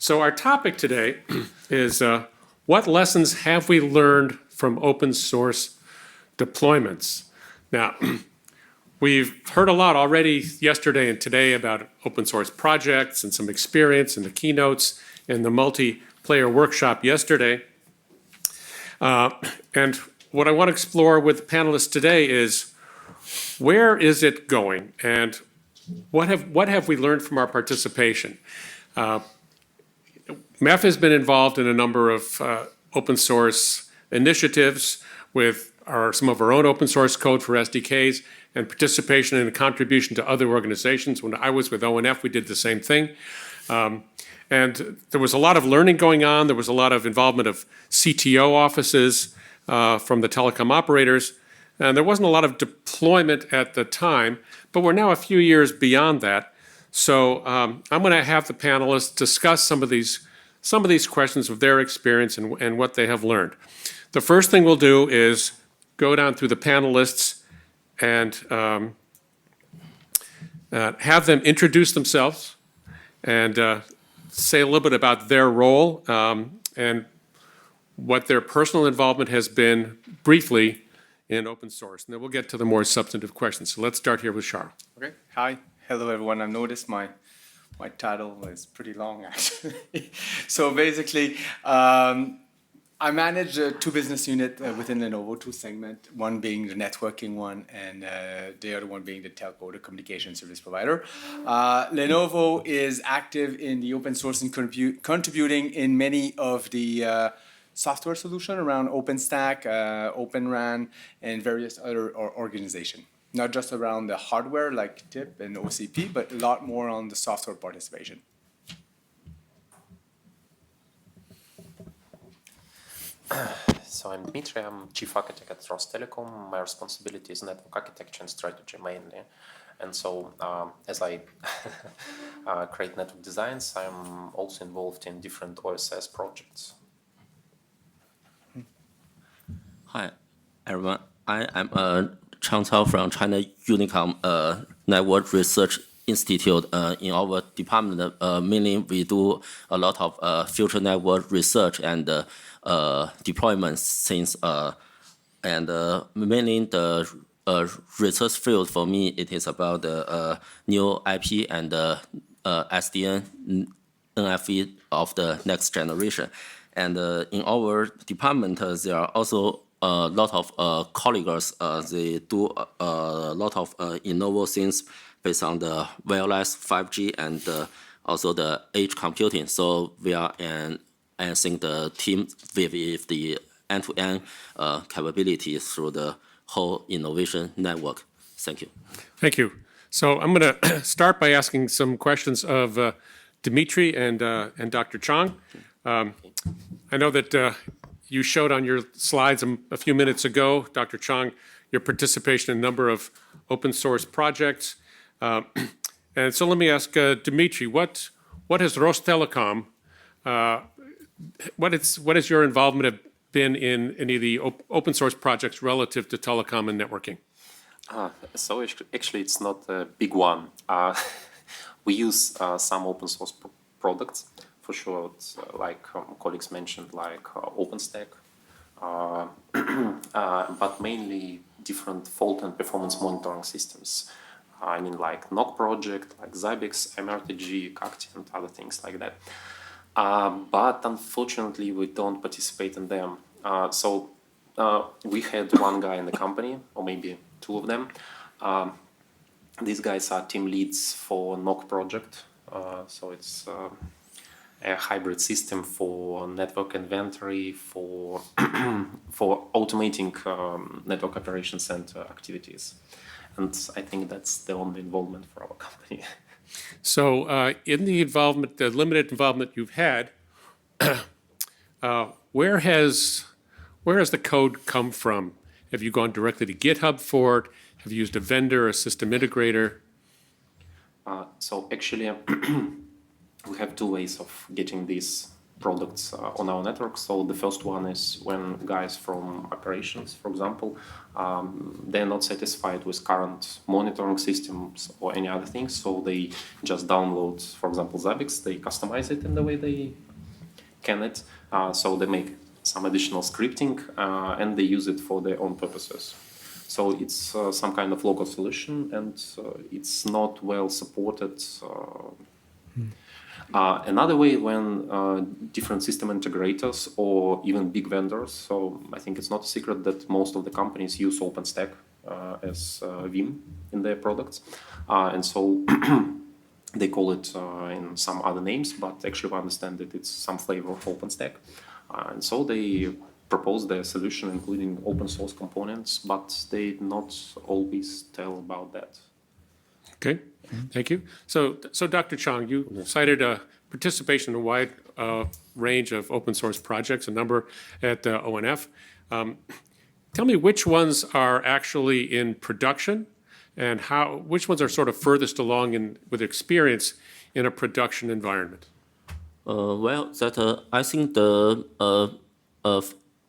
So our topic today is what lessons have we learned from open source deployments? Now, we've heard a lot already yesterday and today about open source projects and some experience in the keynotes and the multiplayer workshop yesterday. And what I want to explore with the panelists today is where is it going and what have we learned from our participation? MEF has been involved in a number of open source initiatives with some of our own open source code for SDKs and participation and contribution to other organizations. When I was with ONF, we did the same thing. And there was a lot of learning going on. There was a lot of involvement of CTO offices from the telecom operators. And there wasn't a lot of deployment at the time, but we're now a few years beyond that. So I'm going to have the panelists discuss some of these questions of their experience and what they have learned. The first thing we'll do is go down through the panelists and have them introduce themselves and say a little bit about their role and what their personal involvement has been briefly in open source. And then we'll get to the more substantive questions. So let's start here with Charles. Okay. Hi. Hello, everyone. I've noticed my title is pretty long, actually. So basically, I manage two business units within Lenovo, two segments, one being the networking one and the other one being the telco, the communication service provider. Lenovo is active in the open source and contributing in many of the software solutions around OpenStack, Open RAN, and various other organizations. Not just around the hardware like TIP and OCP, but a lot more on the software participation. So I'm Dmitry, I'm Chief Architect at ROS Telecom. My responsibility is network architecture and strategy mainly. And so as I create network designs, I'm also involved in different OSS projects. Hi, everyone. I am Chang Cao from China Unicom Network Research Institute. In our department, mainly we do a lot of future network research and deployment things. And mainly the research field for me, it is about new IP and SDN, NFV of the next generation. And in our department, there are also a lot of colleagues. They do a lot of innovative things based on the wireless 5G and also the edge computing. So we are enhancing the team with the end-to-end capabilities through the whole innovation network. Thank you. Thank you. So I'm going to start by asking some questions of Dmitry and Dr. Chang. I know that you showed on your slides a few minutes ago, Dr. Chang, your participation in a number of open source projects. And so let me ask Dmitry, what has ROS Telecom, what is your involvement have been in any of the open source projects relative to telecom and networking? So actually it's not a big one. We use some open source products. For sure, it's, like colleagues mentioned, like OpenStack, but mainly different fault and performance monitoring systems. I mean, like NOC project, like Zabbix, MRTG, Cacti, and other things like that. But unfortunately, we don't participate in them. So we had one guy in the company, or maybe two of them. These guys are team leads for NOC project. So it's a hybrid system for network inventory, for for automating network operation center activities. And I think that's the only involvement for our company. So in the involvement, the limited involvement you've had, where has the code come from? Have you gone directly to GitHub for it? Have you used a vendor, a system integrator? So actually, we have two ways of getting this products on our network. So the first one is when guys from operations, for example, they're not satisfied with current monitoring systems or any other things, so they just download, for example, Zabbix, they customize it in the way they can it, so they make some additional scripting and they use it for their own purposes. So it's some kind of local solution, and it's not well supported. Another way when different system integrators or even big vendors, so I think it's not a secret that most of the companies use OpenStack as Vim in their products. And so they call it in some other names, but actually we understand that it's some flavor of OpenStack. And so they propose their solution, including open source components, but they not always tell about that. Okay, thank you. So Dr. Chang, you cited participation in a wide range of open source projects, a number at ONF. Tell me which ones are actually in production and which ones are sort of furthest along with experience in a production environment? I think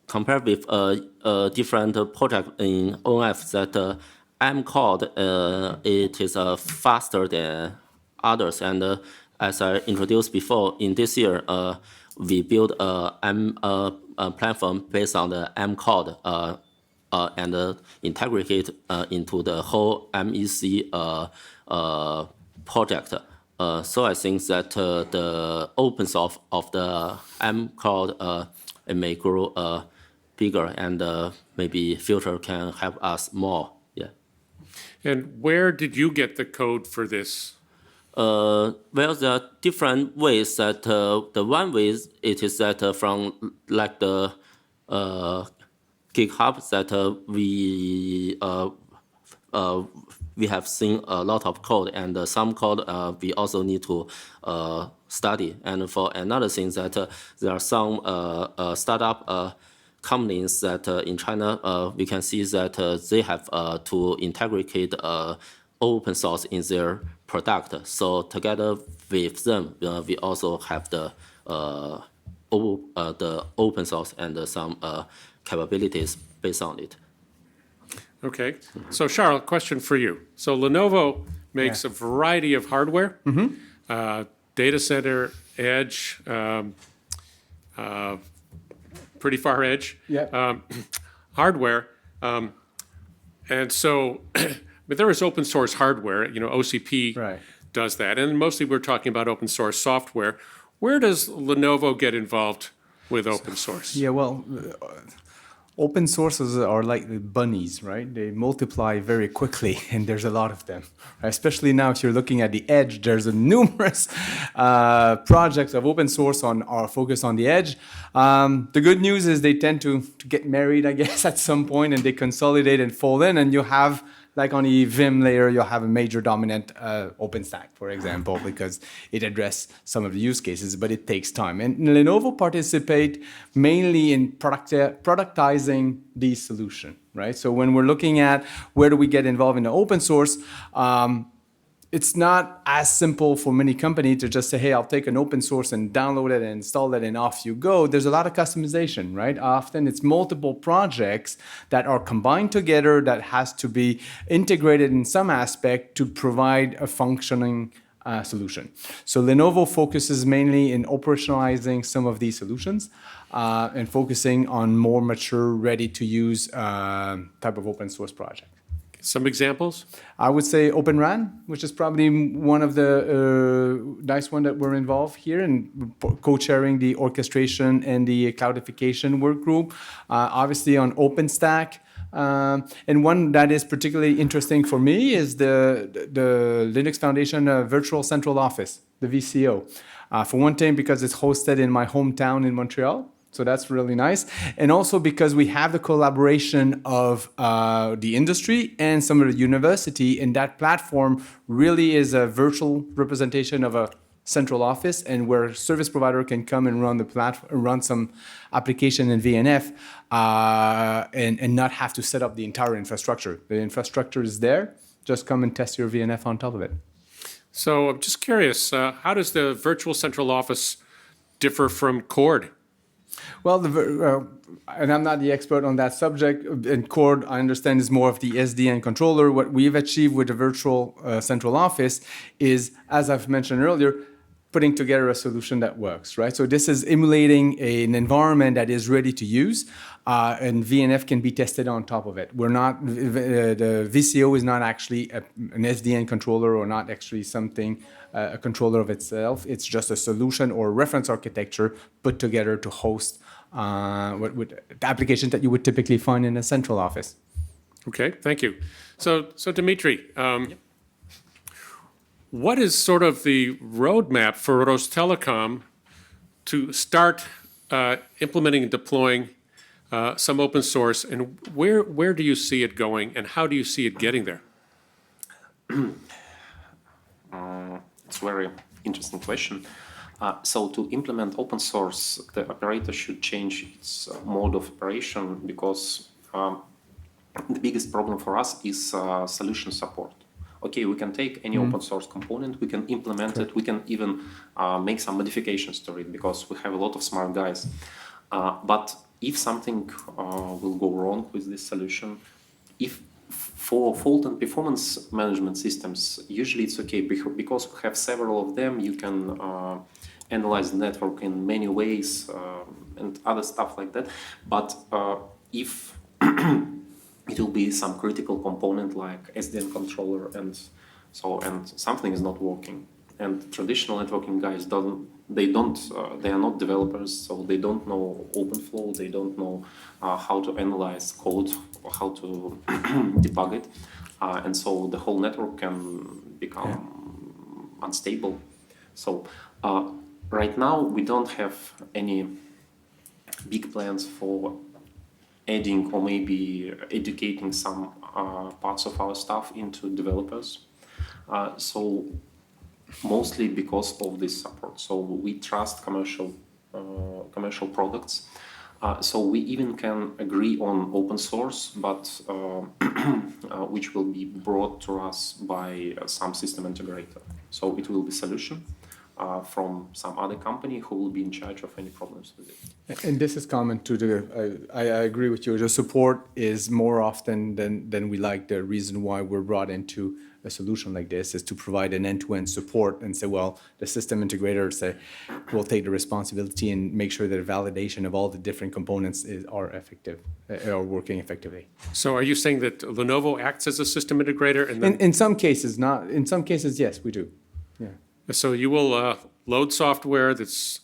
compared with different project in ONF that M code it is faster than others, and as I introduced before, in this year we built a platform based on the M code and integrate it into the whole MEC project. So I think that the open source of the M code it may grow bigger, and maybe future can help us more. Yeah. And where did you get the code for this? Well, there are different ways. That the one way it is that from like the GitHub that we have seen a lot of code, and some code we also need to study. And for another thing that there are some startup companies that in China we can see that they have to integrate open source in their product. So together with them, we also have the open source and some capabilities based on it. Okay. So Charles, question for you. So Lenovo makes a variety of hardware, data center, edge, pretty far edge hardware. And so but there is open source hardware, OCP does that. And mostly we're talking about open source software. Where does Lenovo get involved with open source? Yeah, well, open sources are like the bunnies, right? They multiply very quickly, and there's a lot of them. Especially now, if you're looking at the edge, there's a numerous projects of open source are focused on the edge. The good news is they tend to get married, I guess, at some point, and they consolidate and fold in, and you have, like on the Vim layer, you'll have a major dominant OpenStack, for example, because it addresses some of the use cases, but it takes time. And Lenovo participate mainly in productizing the solution, right? So when we're looking at where do we get involved in the open source, it's not as simple for many companies to just say, hey, I'll take an open source and download it and install it and off you go. There's a lot of customization, right? Often it's multiple projects that are combined together that has to be integrated in some aspect to provide a functioning solution. So Lenovo focuses mainly in operationalizing some of these solutions and focusing on more mature, ready-to-use type of open source project. Some examples? I would say Open RAN, which is probably one of the nice one that we're involved here in co-chairing the orchestration and the cloudification work group. Obviously on OpenStack. And one that is particularly interesting for me is the Linux Foundation Virtual Central Office, the VCO. For one thing, because it's hosted in my hometown in Montreal. So that's really nice. And also because we have the collaboration of the industry and some of the university, and that platform really is a virtual representation of a central office, and where service provider can come and run the platform, run some application in VNF and not have to set up the entire infrastructure. The infrastructure is there. Just come and test your VNF on top of it. So I'm just curious, how does the virtual central office differ from Cord? Well, and I'm not the expert on that subject. And Cord, I understand, is more of the SDN controller. What we've achieved with the virtual central office is, as I've mentioned earlier, putting together a solution that works, right? So this is emulating an environment that is ready to use, and VNF can be tested on top of it. We're not, the VCO is not actually an SDN controller or not actually something, a controller of itself. It's just a solution or reference architecture put together to host the applications that you would typically find in a central office. Okay, thank you. So Dimitri, what is sort of the roadmap for ROS Telecom to start implementing and deploying some open source, and where do you see it going, and how do you see it getting there? It's a very interesting question. So to implement open source, the operator should change its mode of operation, because the biggest problem for us is solution support. Okay, we can take any open source component, we can implement it, we can even make some modifications to it, because we have a lot of smart guys. But if something will go wrong with this solution, if for fault and performance management systems, usually it's okay, because we have several of them, you can analyze the network in many ways and other stuff like that. But if it will be some critical component like SDN controller, and something is not working, and traditional networking guys they are not developers, so they don't know OpenFlow, they don't know how to analyze code or how to debug it, and so the whole network can become unstable. So right now we don't have any big plans for adding or maybe educating some parts of our staff into developers. So mostly because of this support. So we trust commercial products. So we even can agree on open source, but which will be brought to us by some system integrator. So it will be solution from some other company who will be in charge of any problems with it. And this is common to I agree with you. The support is more often than we like. The reason why we're brought into a solution like this is to provide an end-to-end support and say, well, the system integrator will take the responsibility and make sure that the validation of all the different components are effective, are working effectively. So are you saying that Lenovo acts as a system integrator? And then, In some cases, not. In some cases, yes, we do. Yeah. so you will load software that's,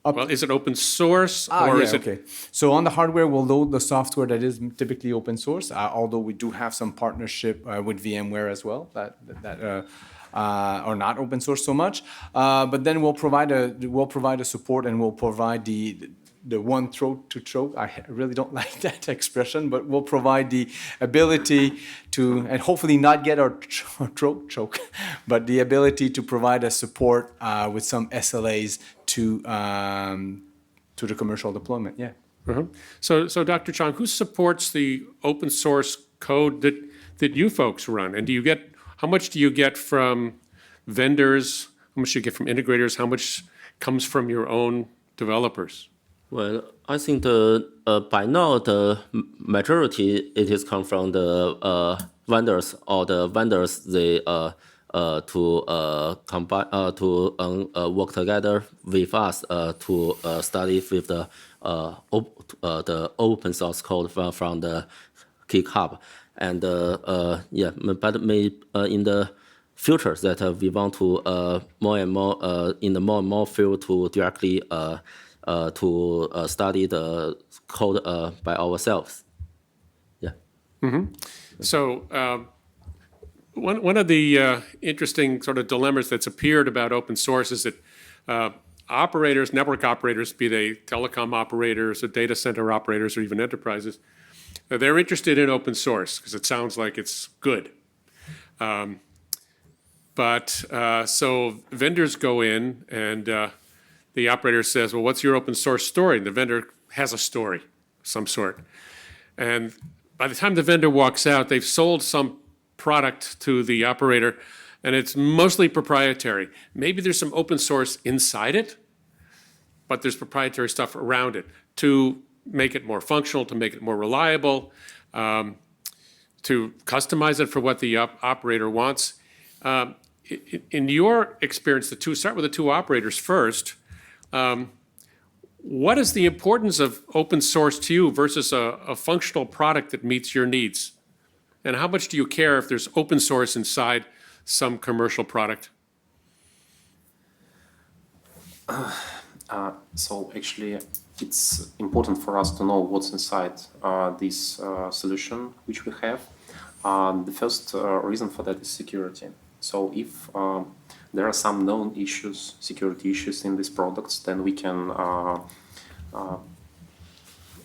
well, is it open source? Or is it? okay. So on the hardware, we'll load the software that is typically open source, although we do have some partnership with VMware as well that are not open source so much. But then we'll provide a support, and we'll provide the one throat to choke. I really don't like that expression, but we'll provide the ability to, and hopefully not get our throat choke, but the ability to provide a support with some SLAs to the commercial deployment. Yeah. Uh-huh. So Dr. Chang, who supports the open source code that you folks run? And how much do you get from vendors? How much do you get from integrators? How much comes from your own developers? Well, I think by now the majority it is come from the vendors, or the vendors they to combine work together with us to study with the open source code from the GitHub, and but in the future that we want to more and more in the more and more field to directly to study the code by ourselves. Yeah. Mm-hmm. So one of the interesting sort of dilemmas that's appeared about open source is that operators, network operators, be they telecom operators or data center operators or even enterprises, they're interested in open source because it sounds like it's good. So vendors go in and the operator says, well, what's your open source story? And the vendor has a story of some sort. And by the time the vendor walks out, they've sold some product to the operator, and it's mostly proprietary. Maybe there's some open source inside it, but there's proprietary stuff around it to make it more functional, to make it more reliable, to customize it for what the operator wants. In your experience, start with the two operators first. What is the importance of open source to you versus a functional product that meets your needs? And how much do you care if there's open source inside some commercial product? So actually, it's important for us to know what's inside this solution which we have. The first reason for that is security. So if there are some known issues, security issues in these products, then we can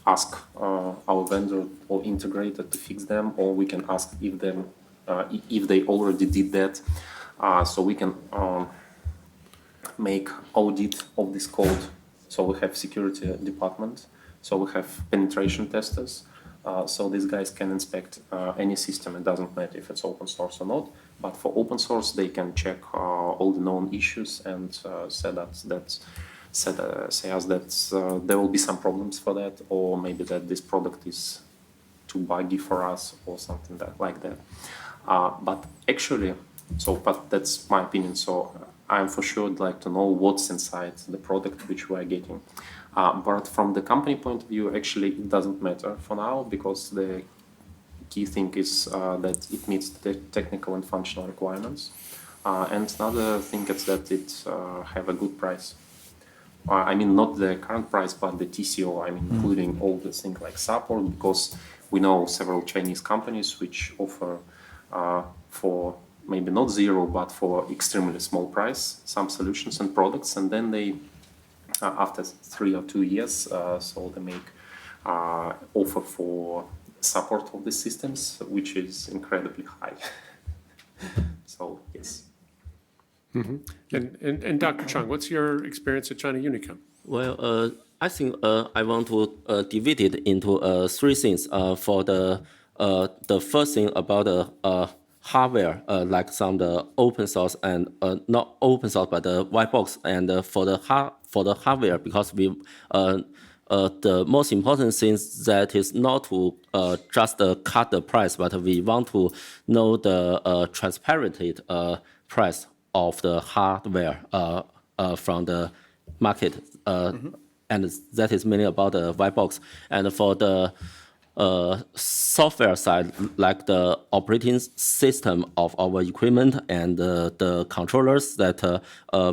ask our vendor or integrator to fix them, or we can ask if they already did that. So we can make audit of this code. So we have security department. So we have penetration testers. So these guys can inspect any system. It doesn't matter if it's open source or not. But for open source, they can check all the known issues and say us that there will be some problems for that, or maybe that this product is too buggy for us, or something like that. But actually, but that's my opinion. So I'm for sure would like to know what's inside the product which we are getting. But from the company point of view, actually, it doesn't matter for now, because the key thing is that it meets the technical and functional requirements. And another thing is that it have a good price. I mean, not the current price, but the TCO, I mean, including all the things like support, because we know several Chinese companies which offer for maybe not zero, but for extremely small price, some solutions and products, and then they, after 3 or 2 years, so they make offer for support of the systems, which is incredibly high. So, yes. Mm-hmm. And Dr. Chang, what's your experience at China Unicom? Well, I think I want to divide it into 3 things. For the first thing about the hardware, like some the open source and not open source, but the white box, and for the hardware, because we the most important thing that is not to just cut the price, but we want to know the transparent price of the hardware from the market, and that is mainly about the white box. And for the software side, like the operating system of our equipment and the controllers, that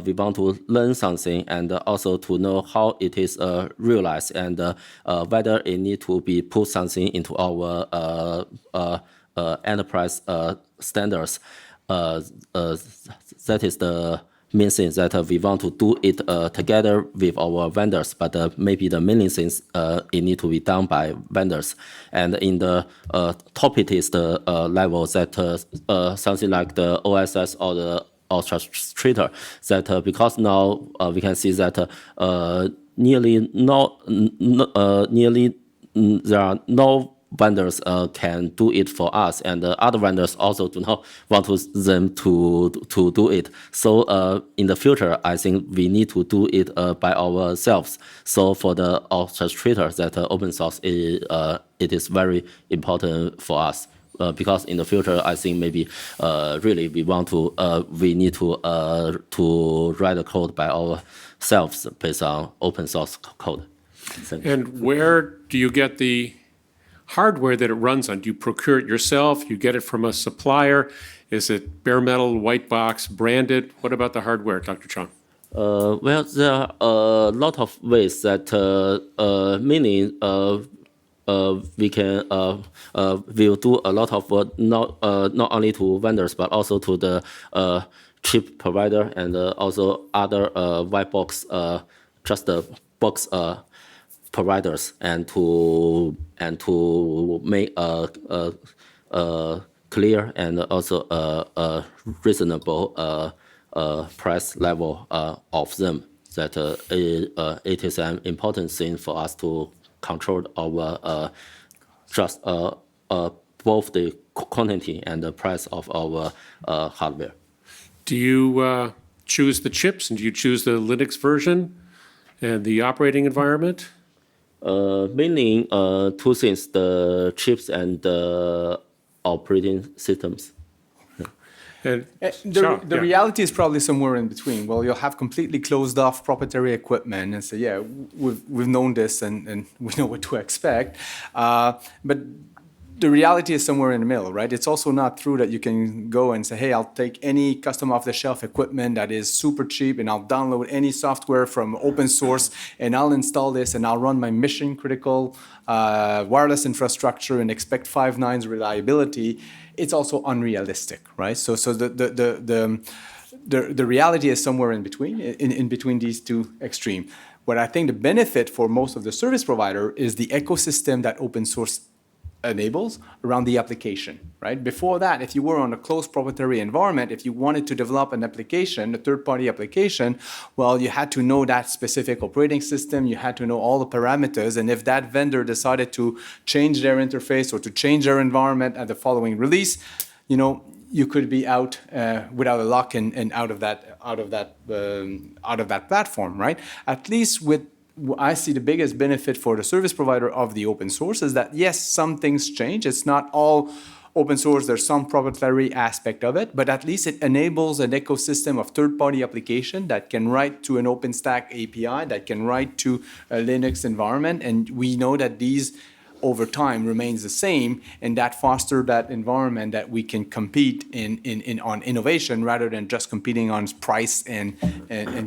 we want to learn something, and also to know how it is realized, and whether it need to be put something into our enterprise standards. That is the main thing, that we want to do it together with our vendors, but maybe the main things it need to be done by vendors. And in the top it is the level that something like the OSS or the orchestrator, that because now we can see that there are no vendors can do it for us, and other vendors also do not want them to do it. So in the future, I think we need to do it by ourselves. So for the orchestrator, that open source it is very important for us. Because in the future, I think maybe really we need to write the code by ourselves based on open source code. And where do you get the hardware that it runs on? Do you procure it yourself? You get it from a supplier? Is it bare metal, white box, branded? What about the hardware, Dr. Chang? Well, there are a lot of ways that meaning we can will do a lot of work, not only to vendors, but also to the chip provider, and also other white box, just the box providers, and to make a clear and also a reasonable price level of them. That it is an important thing for us to control our just both the quantity and the price of our hardware. Do you choose the chips, and do you choose the Linux version? And the operating environment? Mainly two things: the chips and the operating systems. And The reality is probably somewhere in between. Well, you'll have completely closed off proprietary equipment and say, yeah, we've known this and we know what to expect. But the reality is somewhere in the middle, right? It's also not true that you can go and say, hey, I'll take any custom off-the-shelf equipment that is super cheap and I'll download any software from open source and I'll install this and I'll run my mission-critical wireless infrastructure and expect 5 nines reliability. It's also unrealistic, right? So the reality is somewhere in between, in between these two extremes. What I think the benefit for most of the service provider is the ecosystem that open source enables around the application, right? Before that, if you were on a closed proprietary environment, if you wanted to develop an application, a third-party application, well, you had to know that specific operating system, you had to know all the parameters, and if that vendor decided to change their interface or to change their environment at the following release, you could be out without a lock and out of that platform, right? At least I see the biggest benefit for the service provider of the open source is that, yes, some things change. It's not all open source. There's some proprietary aspect of it, but at least it enables an ecosystem of third-party application that can write to an OpenStack API, that can write to a Linux environment. And we know that these over time remains the same, and that foster that environment that we can compete on innovation rather than just competing on price and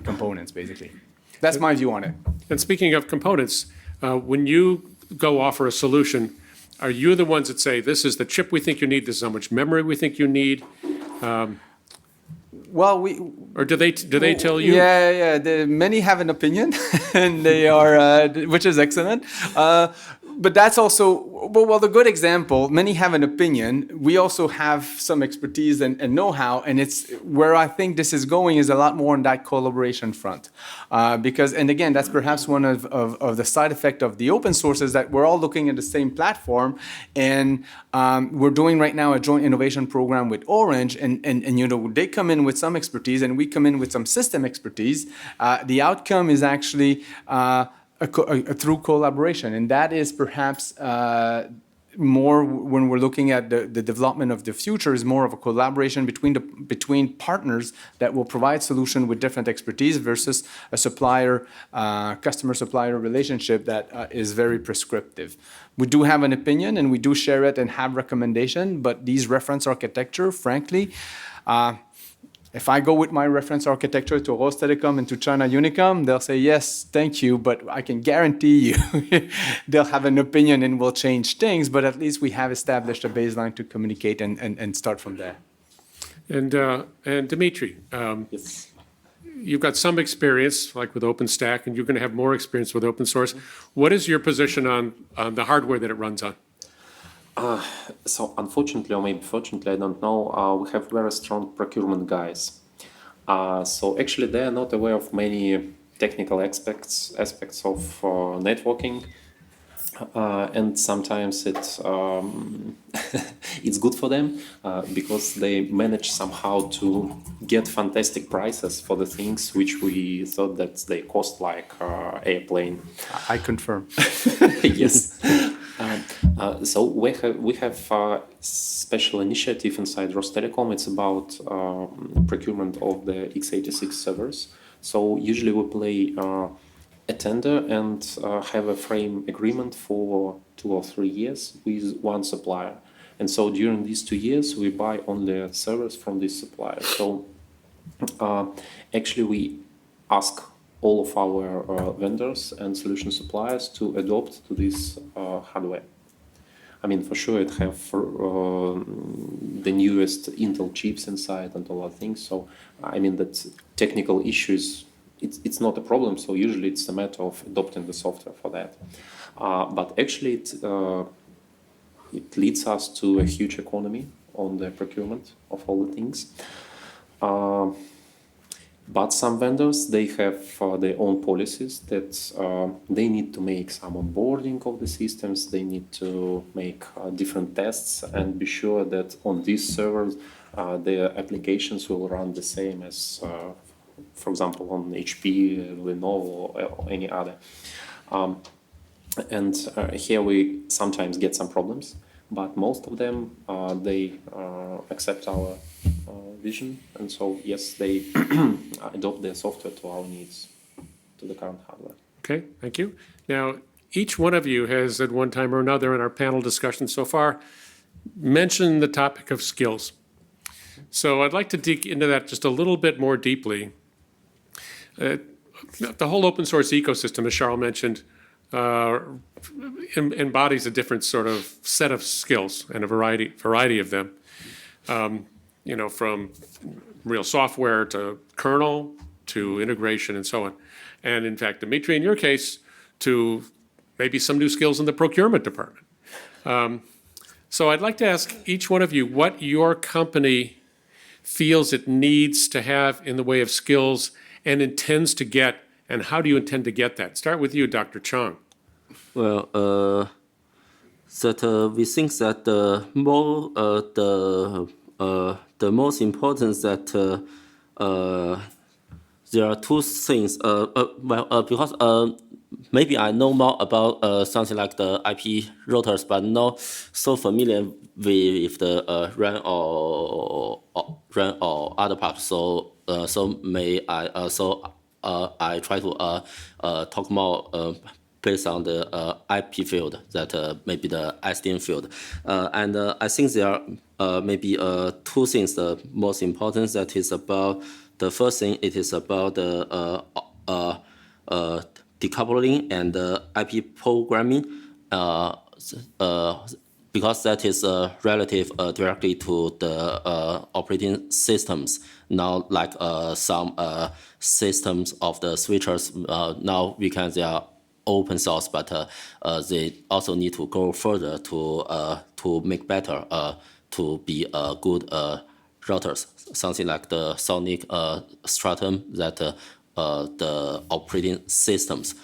components, basically. That's my view on it. And speaking of components, when you go offer a solution, are you the ones that say, this is the chip we think you need, this is how much memory we think you need? Or do they tell you? Yeah. Many have an opinion, and they are, which is excellent. But that's also, well, the good example, many have an opinion. We also have some expertise and know-how, and it's where I think this is going is a lot more on that collaboration front. Because, and again, that's perhaps one of the side effects of the open source is that we're all looking at the same platform, and we're doing right now a joint innovation program with Orange, and they come in with some expertise, and we come in with some system expertise. The outcome is actually a true collaboration, and that is perhaps more when we're looking at the development of the future is more of a collaboration between partners that will provide solution with different expertise versus a customer-supplier relationship that is very prescriptive. We do have an opinion and we do share it and have recommendation, but these reference architecture, frankly, if I go with my reference architecture to ROS Telecom and to China Unicom, they'll say, yes, thank you, but I can guarantee you they'll have an opinion and will change things, but at least we have established a baseline to communicate and start from there. And Dimitri, Yes. you've got some experience, like with OpenStack, and you're going to have more experience with open source. What is your position on the hardware that it runs on? So unfortunately, or maybe fortunately, I don't know, we have very strong procurement guys. So actually they are not aware of many technical aspects of networking. And sometimes it's good for them because they manage somehow to get fantastic prices for the things which we thought that they cost like airplane. I confirm. Yes. So we have a special initiative inside ROS Telecom. It's about procurement of the x86 servers. So usually we play a tender and have a frame agreement for 2 or 3 years with one supplier. And so during these 2 years, we buy only servers from this supplier. So actually we ask all of our vendors and solution suppliers to adopt to this hardware. I mean, for sure, it have the newest Intel chips inside and all other things. So I mean that technical issues, it's not a problem. So usually it's a matter of adopting the software for that. But actually, it leads us to a huge economy on the procurement of all the things. But some vendors, they have their own policies that they need to make some onboarding of the systems. They need to make different tests and be sure that on these servers, their applications will run the same as for example, on HP, Lenovo, or any other. And here we sometimes get some problems, but most of them, they accept our vision. And so, yes, they adopt their software to our needs, to the current hardware. Okay, thank you. Now, each one of you has at one time or another in our panel discussion so far mentioned the topic of skills. So I'd like to dig into that just a little bit more deeply. The whole open source ecosystem, as Charles mentioned, embodies a different sort of set of skills and a variety of them. From real software to kernel to integration and so on. And in fact, Dimitri, in your case, to maybe some new skills in the procurement department. So I'd like to ask each one of you what your company feels it needs to have in the way of skills and intends to get, and how do you intend to get that? Start with you, Dr. Chang. Well, we think that the most important that there are two things. Because maybe I know more about something like the IP routers, but not so familiar with the RAN or other parts. So I try to talk more based on the IP field, that maybe the SDN field, and I think there are maybe two things. The most important that is about the first thing. It is about the decoupling and IP programming, because that is relative directly to the operating systems. Now, like some systems of the switchers, now they are open source, but they also need to go further to make better, to be good routers. Something like the Sonic Stratum, that the operating systems.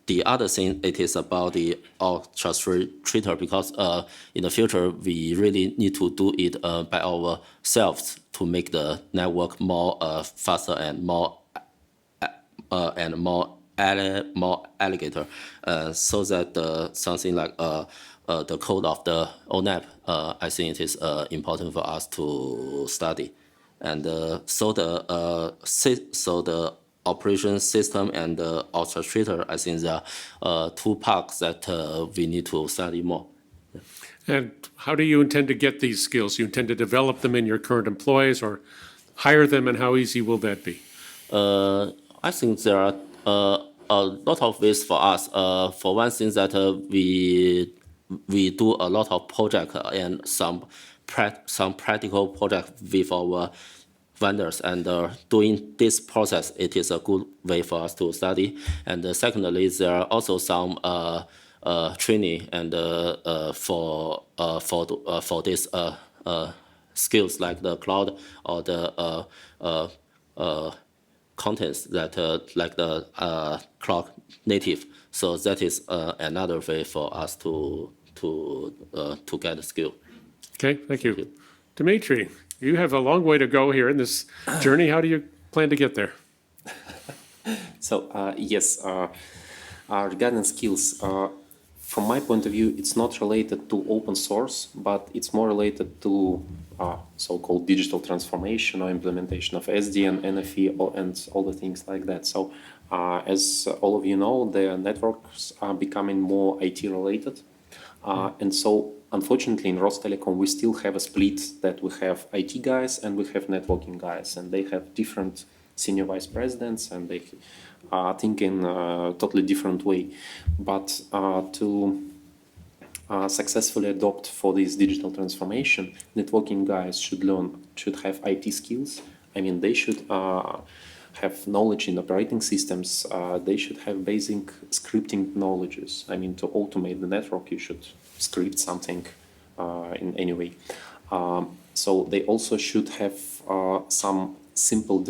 The other thing, it is about the orchestrator, because in the future we really need to do it by ourselves to make the network more faster and more alligator, so that something like the code of the ONAP, I think it is important for us to study, and so the operation system and the orchestrator, I think there are two parts that we need to study more. And how do you intend to get these skills? You intend to develop them in your current employees or hire them, and how easy will that be? I think there are a lot of ways for us. For one thing, that we do a lot of projects and some practical projects with our vendors, and doing this process, it is a good way for us to study. And secondly, there are also some training and for this skills, like the cloud or the contents that like the cloud native. So that is another way for us to get a skill. Okay, thank you. Dimitri, you have a long way to go here in this journey. How do you plan to get there? So yes, regarding skills, from my point of view, it's not related to open source, but it's more related to so-called digital transformation or implementation of SDN, NFV, and all the things like that. So as all of you know, the networks are becoming more IT related. And so, unfortunately, in ROS Telecom, we still have a split that we have IT guys and we have networking guys, and they have different senior vice presidents, and they think in a totally different way. But to successfully adopt for this digital transformation, networking guys should have IT skills. I mean, they should have knowledge in operating systems. They should have basic scripting knowledges. I mean, to automate the network, you should script something in any way. So they also should have some simple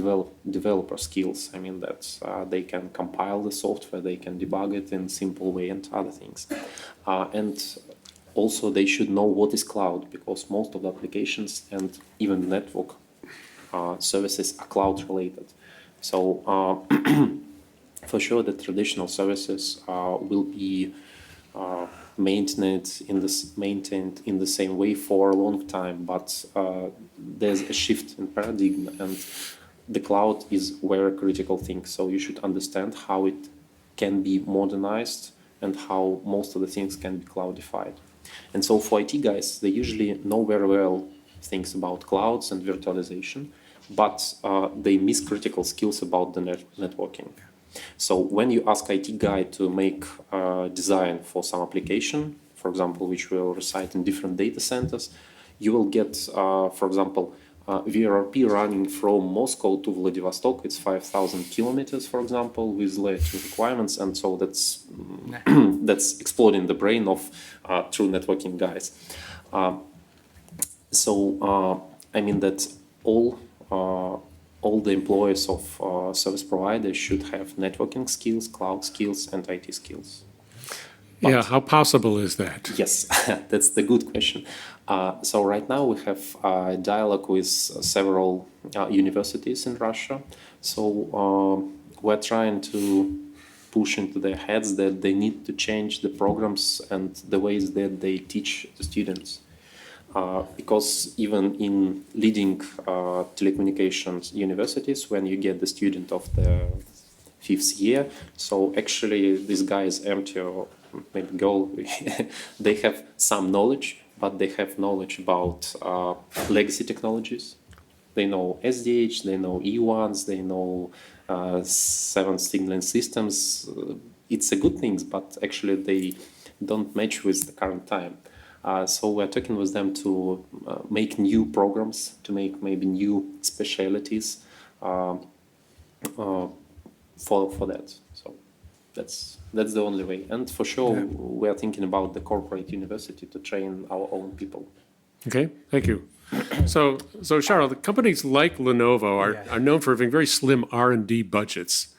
developer skills. I mean, that they can compile the software, they can debug it in simple way, and other things. And also they should know what is cloud, because most of the applications and even network services are cloud related. So for sure, the traditional services will be maintained in the same way for a long time, but there's a shift in paradigm, and the cloud is a very critical thing. So you should understand how it can be modernized and how most of the things can be cloudified. And so for IT guys, they usually know very well things about clouds and virtualization, but they miss critical skills about the networking. So when you ask IT guy to make a design for some application, for example, which will reside in different data centers, you will get, for example, VRRP running from Moscow to Vladivostok. It's 5,000 kilometers, for example, with layer 2 requirements, and so that's that's exploding the brain of true networking guys. I mean that all the employees of service providers should have networking skills, cloud skills, and IT skills. Yeah, how possible is that? Yes, that's the good question. So right now we have a dialogue with several universities in Russia. So we're trying to push into their heads that they need to change the programs and the ways that they teach the students. Because even in leading telecommunications universities, when you get the student of the 5th year, so actually these guys empty or maybe girl, they have some knowledge, but they have knowledge about legacy technologies. They know SDH, they know E1s, they know 7 signaling systems. It's a good thing, but actually they don't match with the current time. So we're talking with them to make new programs, to make maybe new specialities for that. So that's the only way. And for sure, we are thinking about the corporate university to train our own people. Okay, thank you. So Charles, the companies like Lenovo are known for having very slim R&D budgets.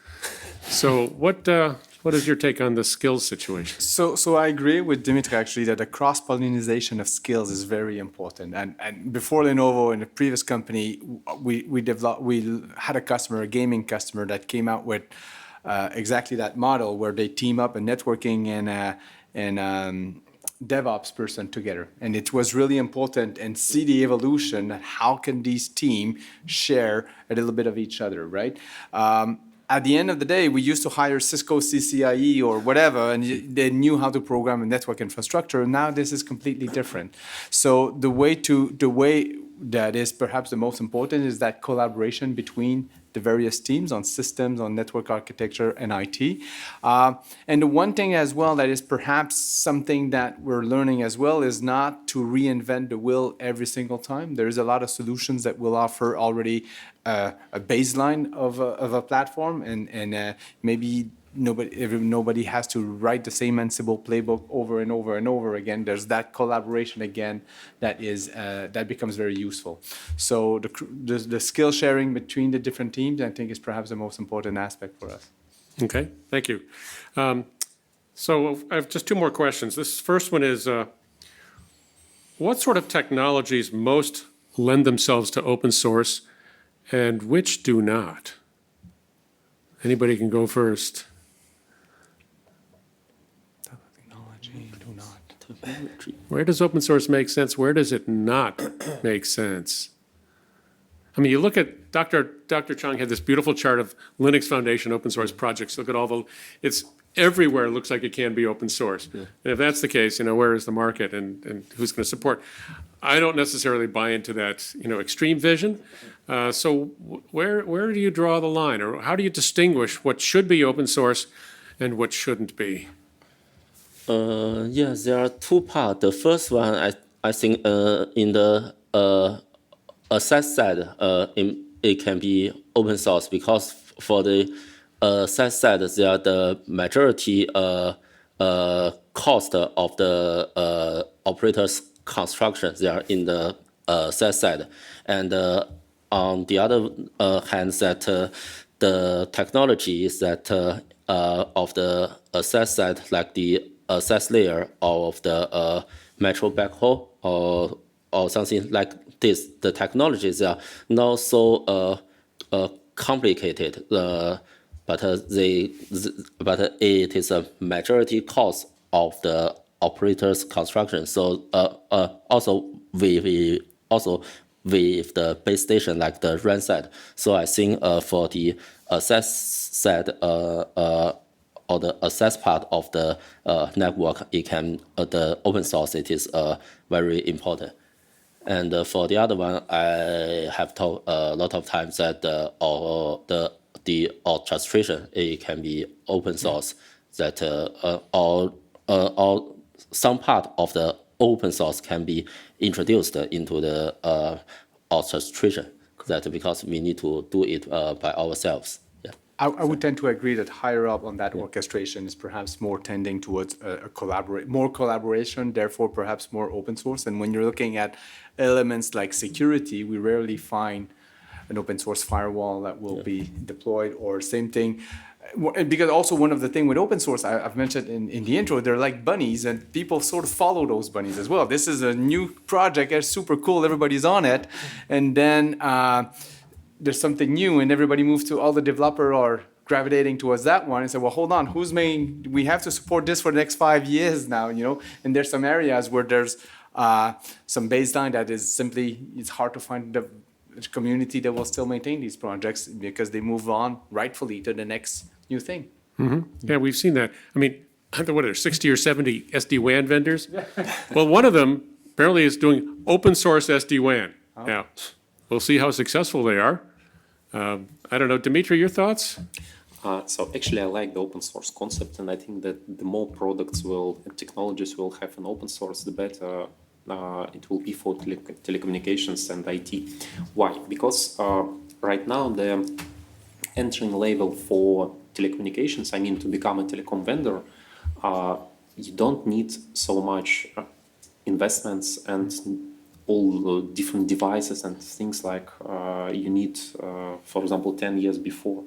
So what is your take on the skills situation? So I agree with Dimitri actually that the cross-pollination of skills is very important. And before Lenovo in the previous company, we had a customer, a gaming customer, that came out with exactly that model where they team up a networking and DevOps person together. And it was really important and see the evolution. How can these teams share a little bit of each other, right? At the end of the day, we used to hire Cisco CCIE or whatever, and they knew how to program a network infrastructure. Now this is completely different. So the way that is perhaps the most important is that collaboration between the various teams on systems, on network architecture, and IT. And the one thing as well that is perhaps something that we're learning as well is not to reinvent the wheel every single time. There is a lot of solutions that will offer already a baseline of a platform, and maybe nobody has to write the same Ansible playbook over and over and over again. There's that collaboration again that becomes very useful. So the skill sharing between the different teams, I think, is perhaps the most important aspect for us. Okay, thank you. So I have just 2 more questions. This first one is, what sort of technologies most lend themselves to open source and which do not? Anybody can go first. Where does open source make sense? Where does it not make sense? I mean, you look at Dr. Chang had this beautiful chart of Linux Foundation open source projects. Look at it's everywhere. It looks like it can be open source. Yeah. And if that's the case, where is the market and who's going to support? I don't necessarily buy into that, extreme vision. So where do you draw the line, or how do you distinguish what should be open source and what shouldn't be? Yeah, there are 2 parts. The first one, I think, in the SaaS side, it can be open source because for the SaaS side, there are the majority cost of the operator's construction. They are in the SaaS side, and on the other hand, that the technology is that of the SaaS side, like the SaaS layer of the metro backhaul or or something like this. The technologies are not so complicated, but it is a majority cost of the operator's construction. So also we also with the base station like the RAN side. So I think for the access side or the access part of the network, it can the open source it is very important. And for the other one, I have talked a lot of times that the orchestration it can be open source. That or some part of the open source can be introduced into the orchestration. That because we need to do it by ourselves. Yeah. I would tend to agree that higher up on that orchestration is perhaps more tending towards more collaboration, therefore perhaps more open source. And when you're looking at elements like security, we rarely find an open source firewall that will be deployed, or same thing. Because also one of the things with open source, I've mentioned in the intro, they're like bunnies, and people sort of follow those bunnies as well. This is a new project, it's super cool, everybody's on it, and then there's something new, and everybody moves to, all the developer are gravitating towards that one and say, well, hold on, we have to support this for the next 5 years now, and there's some areas where there's some baseline that is simply, it's hard to find the community that will still maintain these projects because they move on rightfully to the next new thing. Yeah, we've seen that. I mean, what are there, 60 or 70 SD-WAN vendors? Well, one of them apparently is doing open source SD-WAN. Now, we'll see how successful they are. I don't know, Dimitri, your thoughts? So actually, I like the open source concept, and I think that the more products and technologies will have an open source, the better it will be for telecommunications and IT. Why? Because right now the entering level for telecommunications, I mean to become a telecom vendor, you don't need so much investments and all the different devices and things like you need, for example, 10 years before.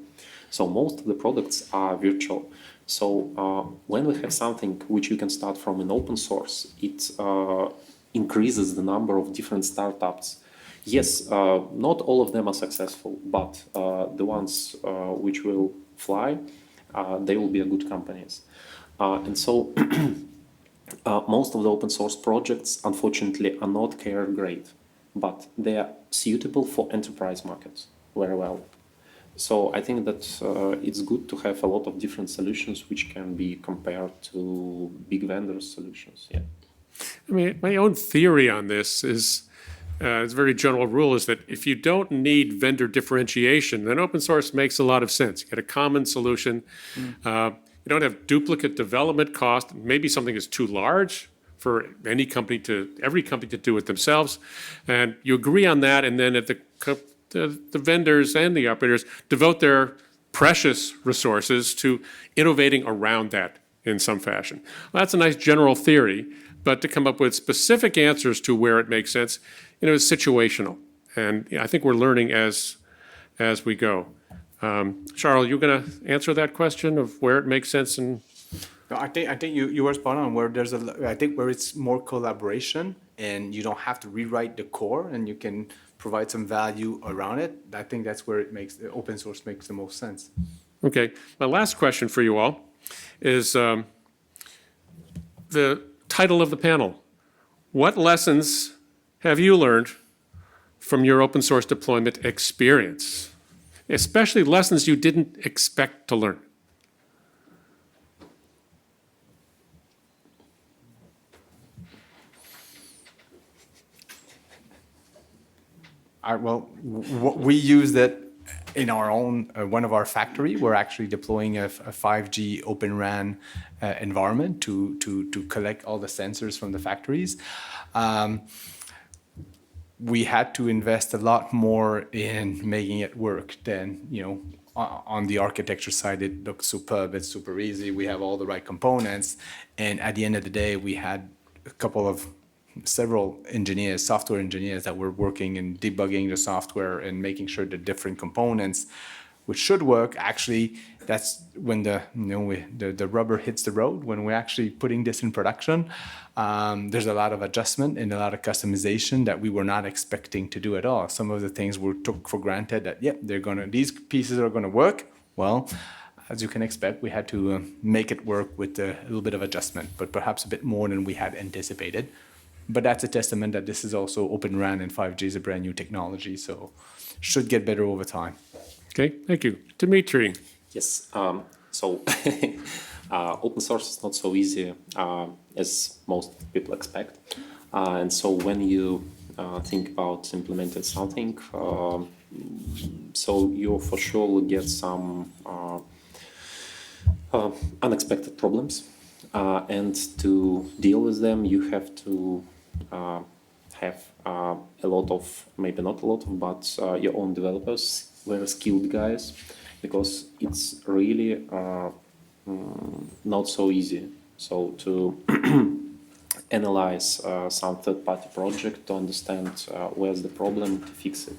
So most of the products are virtual. So when we have something which you can start from an open source, it increases the number of different startups. Yes, not all of them are successful, but the ones which will fly, they will be good companies. And so most of the open source projects, unfortunately, are not carrier grade, but they are suitable for enterprise markets very well. So I think that it's good to have a lot of different solutions which can be compared to big vendors' solutions. Yeah. I mean, my own theory on this is, it's a very general rule, is that if you don't need vendor differentiation, then open source makes a lot of sense. You get a common solution. You don't have duplicate development cost. Maybe something is too large for every company to do it themselves. And you agree on that, and then the vendors and the operators devote their precious resources to innovating around that in some fashion. Well, that's a nice general theory, but to come up with specific answers to where it makes sense, is situational. And I think we're learning as we go. Charles, you going to answer that question of where it makes sense? And No, I think you were spot on. Where I think where it's more collaboration and you don't have to rewrite the core and you can provide some value around it. I think that's where open source makes the most sense. Okay, my last question for you all is the title of the panel. What lessons have you learned from your open source deployment experience? Especially lessons you didn't expect to learn. We use that in our own, one of our factory. We're actually deploying a 5G Open RAN environment to collect all the sensors from the factories. We had to invest a lot more in making it work than, on the architecture side, it looks superb, it's super easy, we have all the right components. And at the end of the day, we had several engineers, software engineers that were working and debugging the software and making sure the different components, which should work, actually that's when the rubber hits the road, when we're actually putting this in production. There's a lot of adjustment and a lot of customization that we were not expecting to do at all. Some of the things we took for granted that, these pieces are gonna work. Well, as you can expect, we had to make it work with a little bit of adjustment, but perhaps a bit more than we had anticipated. But that's a testament that this is also Open RAN, and 5G is a brand new technology, so should get better over time. Okay, thank you. Dimitri? Yes. So open source is not so easy as most people expect. And so when you think about implementing something, so you for sure will get some unexpected problems. And to deal with them, you have to have a lot of, maybe not a lot of, but your own developers, very skilled guys, because it's really not so easy. So to analyze some third-party project to understand where's the problem, to fix it.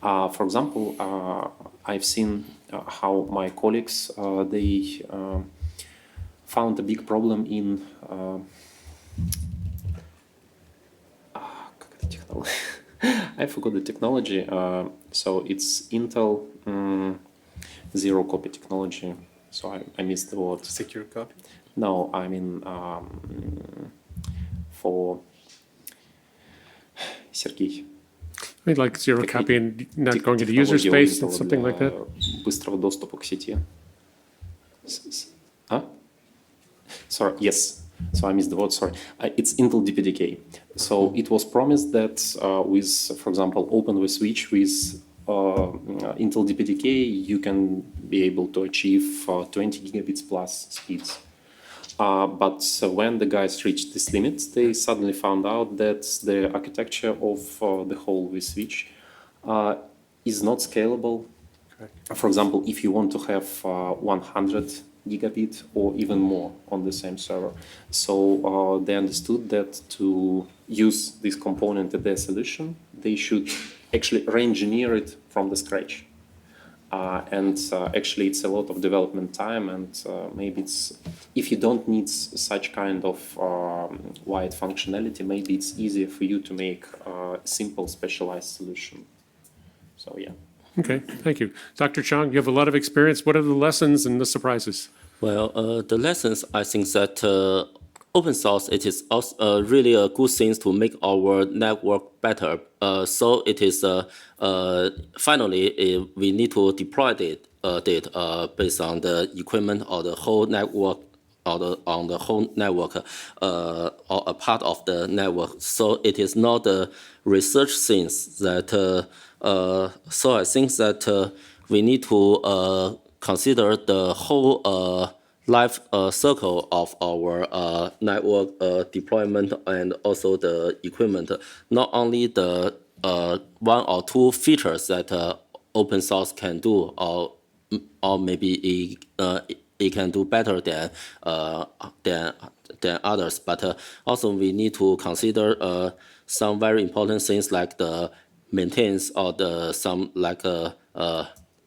For example, I've seen how my colleagues, they found a big problem in I forgot the technology. So it's Intel zero copy technology. So I missed the word. Secure copy? No, I mean for Sergey. I mean, like zero copy and not going into user space and something like that? Быстрого доступа к сети. Sorry, yes. So I missed the word, sorry. It's Intel DPDK. So it was promised that with, for example, open the switch with Intel DPDK, you can be able to achieve 20 gigabits plus speeds. But when the guys reached this limit, they suddenly found out that the architecture of the whole vSwitch is not scalable. Correct. For example, if you want to have 100 gigabit or even more on the same server. So they understood that to use this component in their solution, they should actually re-engineer it from the scratch. And actually it's a lot of development time, and maybe it's, if you don't need such kind of wide functionality, maybe it's easier for you to make a simple specialized solution. So yeah. Okay, thank you. Dr. Chang, you have a lot of experience. What are the lessons and the surprises? Well, the lessons, I think that open source, it is also, really a good thing to make our network better. So it is finally we need to deploy it based on the equipment or the whole network or on the whole network or a part of the network. So it is not a research things that. So I think that we need to consider the whole life circle of our network deployment and also the equipment, not only the one or two features that open source can do, or maybe it can do better than others, but also we need to consider some very important things like the maintenance or the some like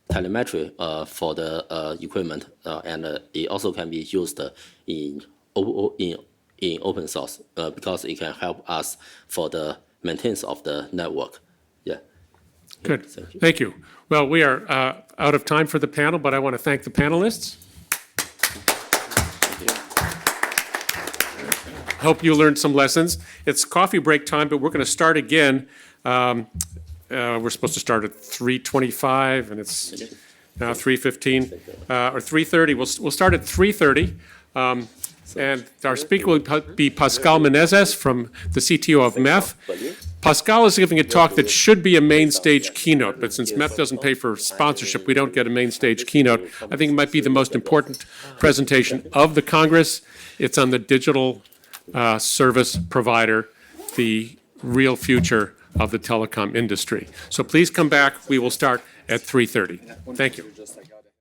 telemetry for the equipment, and it also can be used in open source because it can help us for the maintenance of the network. Yeah. Good. Thank you. Well, we are out of time for the panel, but I want to thank the panelists. Hope you learned some lessons. It's coffee break time, but we're going to start again. We're supposed to start at 3:25, and it's now 3:15 or 3:30. We'll start at 3:30, and our speaker will be Pascal Menezes from the CTO of MEF. Pascal is giving a talk that should be a main stage keynote, but since MEF doesn't pay for sponsorship, we don't get a main stage keynote. I think it might be the most important presentation of the Congress. It's on the digital service provider, the real future of the telecom industry. So please come back. We will start at 3:30. Thank you.